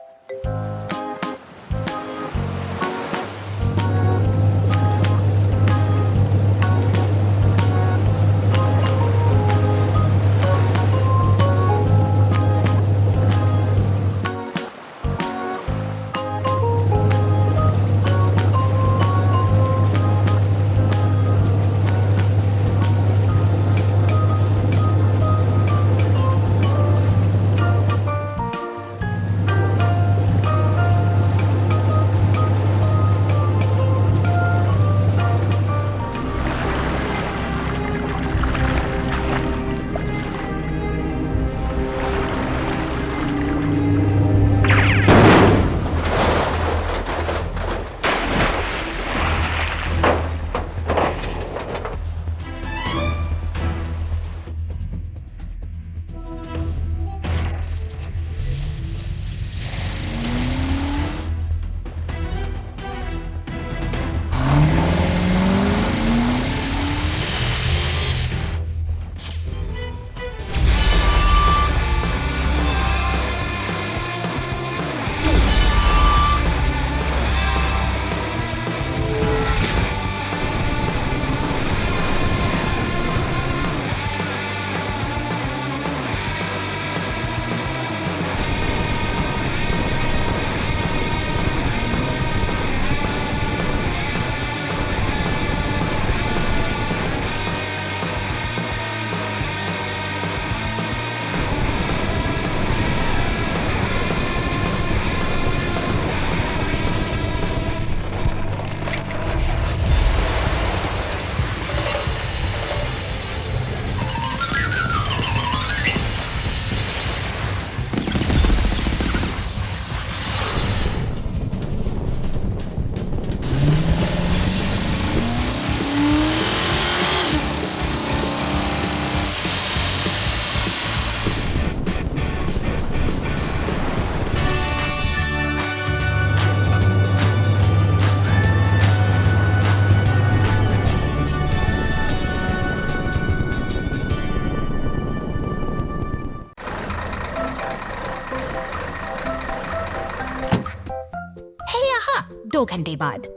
है यहाँ 2 घंटे बाद।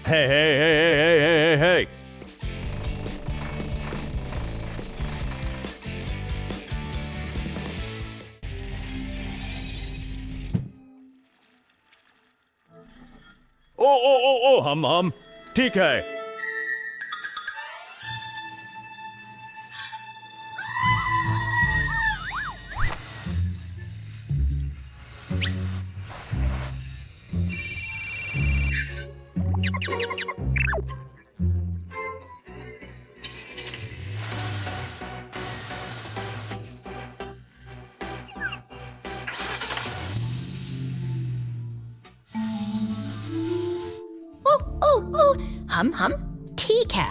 Hey. ओ, हम ठीक है। हम ठीक है।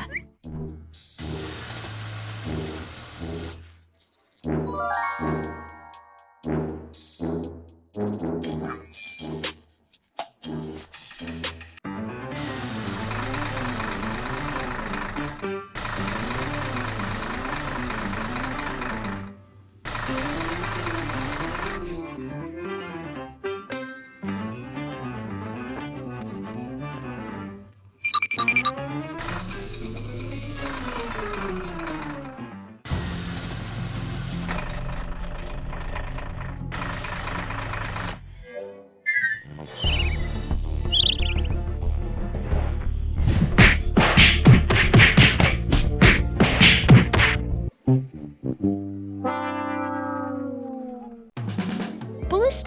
पुलिस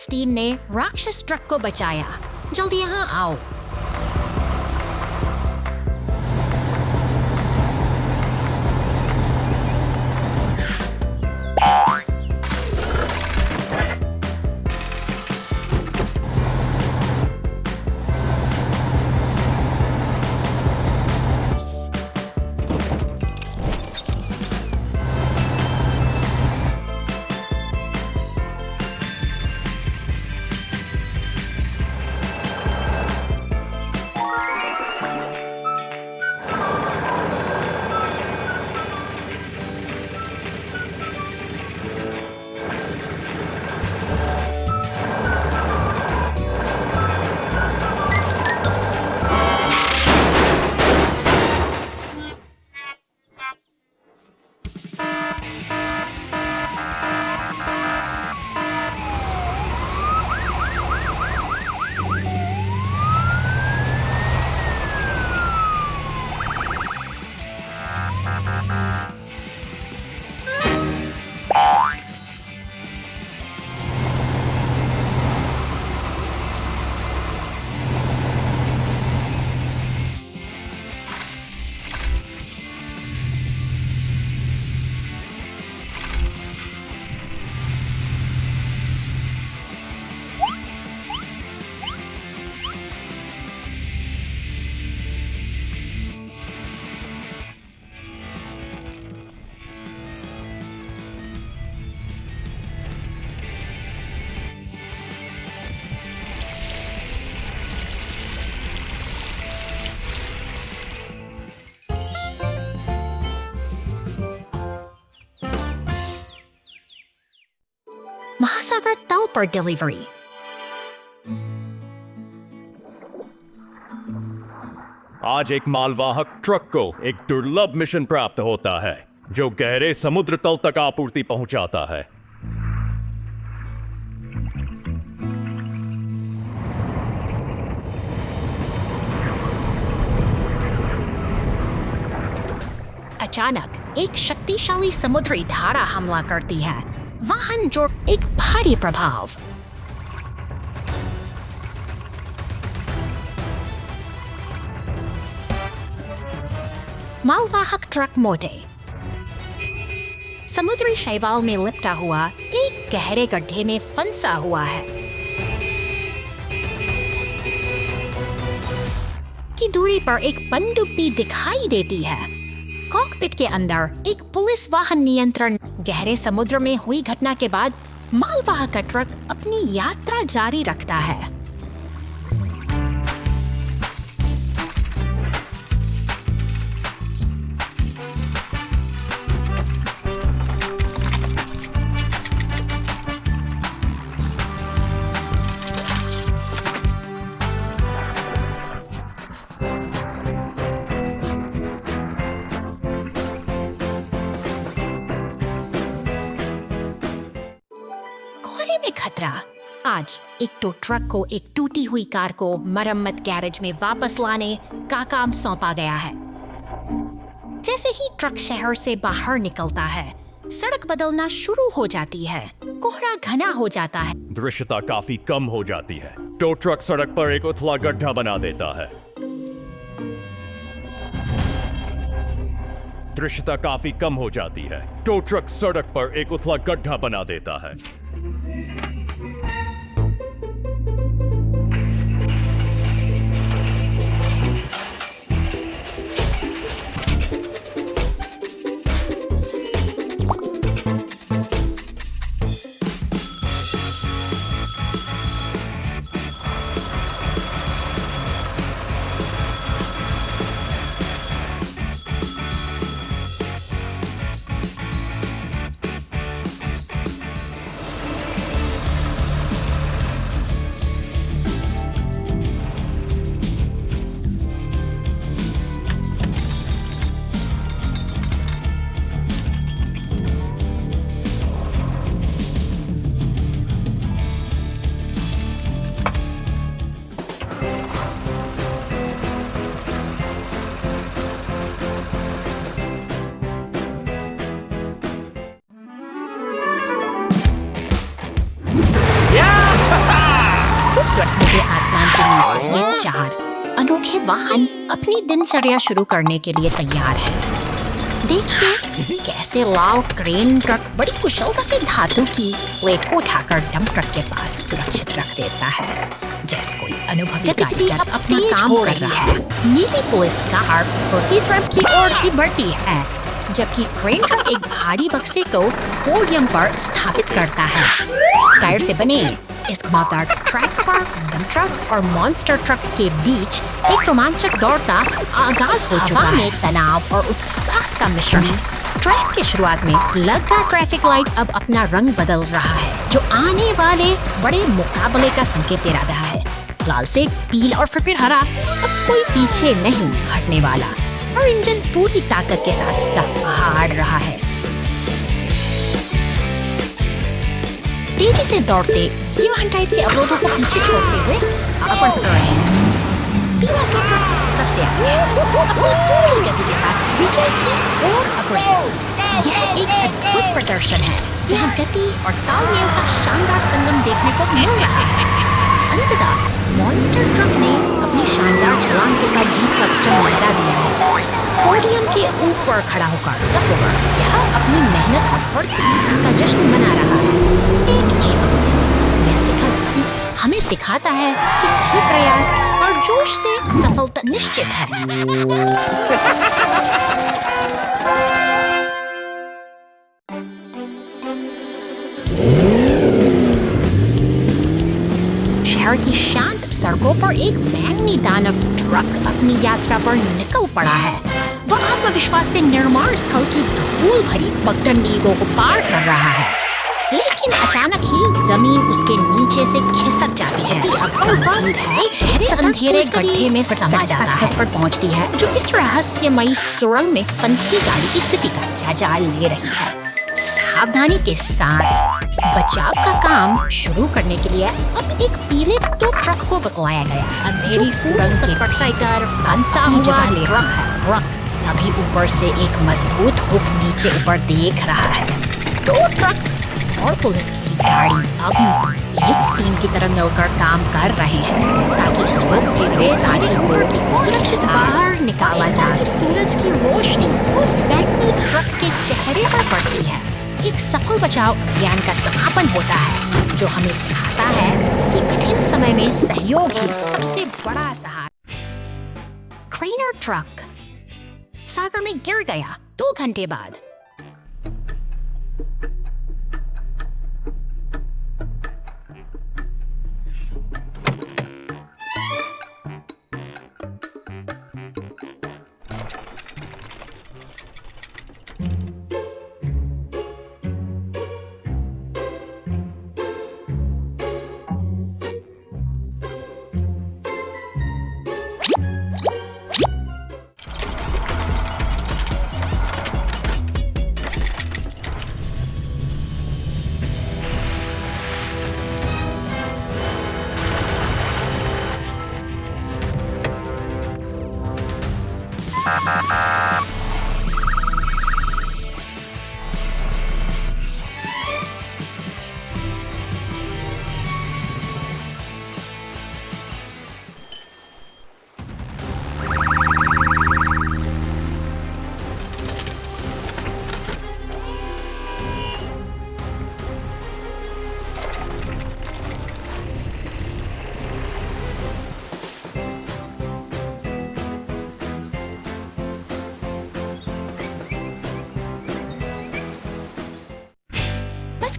टीम ने राक्षस ट्रक को बचाया। जल्दी यहाँ आओ। कॉल पर डिलीवरी। आज एक मालवाहक ट्रक को एक दुर्लभ मिशन प्राप्त होता है जो गहरे समुद्र तल तक आपूर्ति पहुंचाता है। अचानक एक शक्तिशाली समुद्री धारा हमला करती है। वाहन जो एक भारी प्रभाव। मालवाहक ट्रक मोटे समुद्री शैवाल में लिपटा हुआ एक गहरे गड्ढे में फंसा हुआ है। की दूरी पर एक पनडुब्बी दिखाई देती है। कॉकपिट के अंदर एक पुलिस वाहन नियंत्रण। गहरे समुद्र में हुई घटना के बाद मालवाहक ट्रक अपनी यात्रा जारी रखता है। में खतरा। आज एक टो ट्रक को एक टूटी हुई कार को मरम्मत गैरेज में वापस लाने का काम सौंपा गया है। जैसे ही ट्रक शहर से बाहर निकलता है, सड़क बदलना शुरू हो जाती है। कोहरा घना हो जाता है। दृश्यता काफी कम हो जाती है। टो ट्रक सड़क पर एक उथला गड्ढा बना देता है। दृश्यता काफी कम हो जाती है। टो ट्रक सड़क पर एक उथला गड्ढा बना देता है। मुझे आसमान के नीचे ये चार अनोखे वाहन अपनी दिनचर्या शुरू करने के लिए तैयार हैं। देखिए कैसे लाल क्रेन ट्रक बड़ी कुशलता से धातु की प्लेट को उठाकर डंप ट्रक के पास सुरक्षित रख देता है, जैसे कोई अनुभवी कारीगर अपना काम कर रहा है। नीली पुलिस कार फुर्ती रैंप की ओर बढ़ती है, जबकि क्रेन ट्रक एक भारी बक्से को पोडियम पर स्थापित करता है। टायर से बने इस घुमावदार ट्रैक पर डंप ट्रक और मॉन्स्टर ट्रक के बीच एक रोमांचक दौड़ का आगाज हो चुका है। तनाव और उत्साह का मिश्रण। ट्रैक की शुरुआत में लगा ट्रैफिक लाइट अब अपना रंग बदल रहा है, जो आने वाले बड़े मुकाबले का संकेत दे रहा है। लाल से पीला और फिर हरा, अब कोई पीछे नहीं हटने वाला और इंजन पूरी ताकत के साथ दहाड़ रहा है। तेजी से दौड़ते ये वाहन टाइप के अवरोधों को पीछे छोड़ते हुए अपन कर रहे हैं। पीला ट्रक सबसे आगे है, अपनी पूरी गति के साथ विजय की ओर अग्रसर। यह एक अद्भुत प्रदर्शन है, जहां गति और तालमेल का शानदार संगम देखने को मिल रहा है। अंततः मॉन्स्टर ट्रक ने अपनी शानदार छलांग के साथ जीत का परचम लहरा दिया है। पोडियम के ऊपर खड़ा होकर यह अपनी मेहनत और फुर्ती का जश्न मना रहा है। हमें सिखाता है कि सही प्रयास और जोश से सफलता निश्चित है। शहर की शांत सड़कों पर एक बैंगनी दानव ट्रक अपनी यात्रा पर निकल पड़ा है। वह आत्मविश्वास से निर्माण स्थल की धूल भरी पगडंडी को पार कर रहा है। लेकिन अचानक ही जमीन उसके नीचे से खिसक जाती है। अंधेरे गड्ढे में समा जाता है पर पहुंचती है जो इस रहस्यमयी सुरंग में फंसी गाड़ी की स्थिति का जायजा ले रही है। सावधानी के साथ बचाव का काम शुरू करने के लिए अब एक पीले टो ट्रक को बतलाया गया। अंधेरी सुरंग के तरफ फंसा हुआ ले रहा है। तभी ऊपर से एक मजबूत हुक नीचे ऊपर देख रहा है। टो ट्रक और पुलिस की गाड़ी अब एक टीम की तरह मिलकर काम कर रहे हैं ताकि इस वक्त से वे सारी लोगों की सुरक्षित बाहर निकाला जा सके। सूरज की रोशनी उस बैंगनी ट्रक के चेहरे पर पड़ती है। एक सफल बचाव अभियान का समापन होता है जो हमें सिखाता है कि कठिन समय में सहयोग ही सबसे बड़ा सहारा। क्रेनर ट्रक सागर में गिर गया 2 घंटे बाद।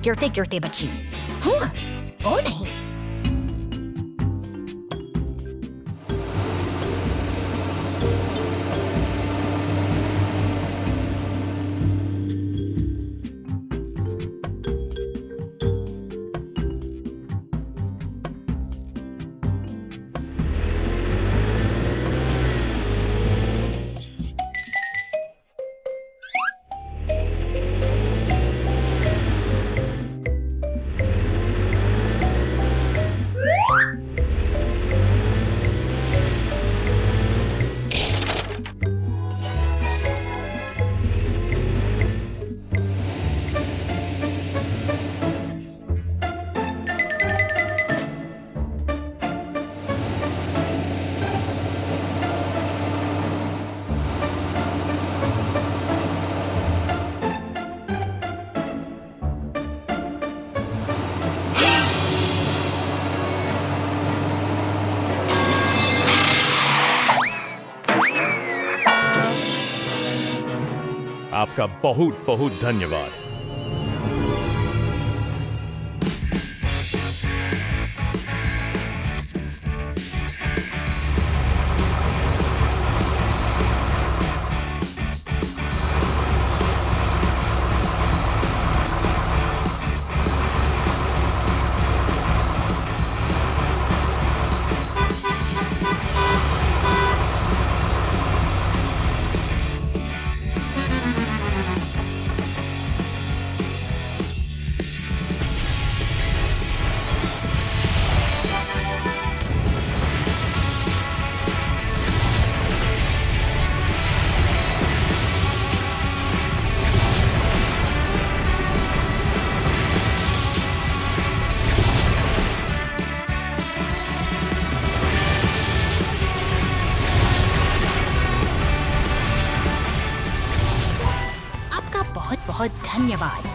गिरते गिरते बची। हाँ, ओ नहीं। आपका बहुत बहुत धन्यवाद। बहुत बहुत धन्यवाद।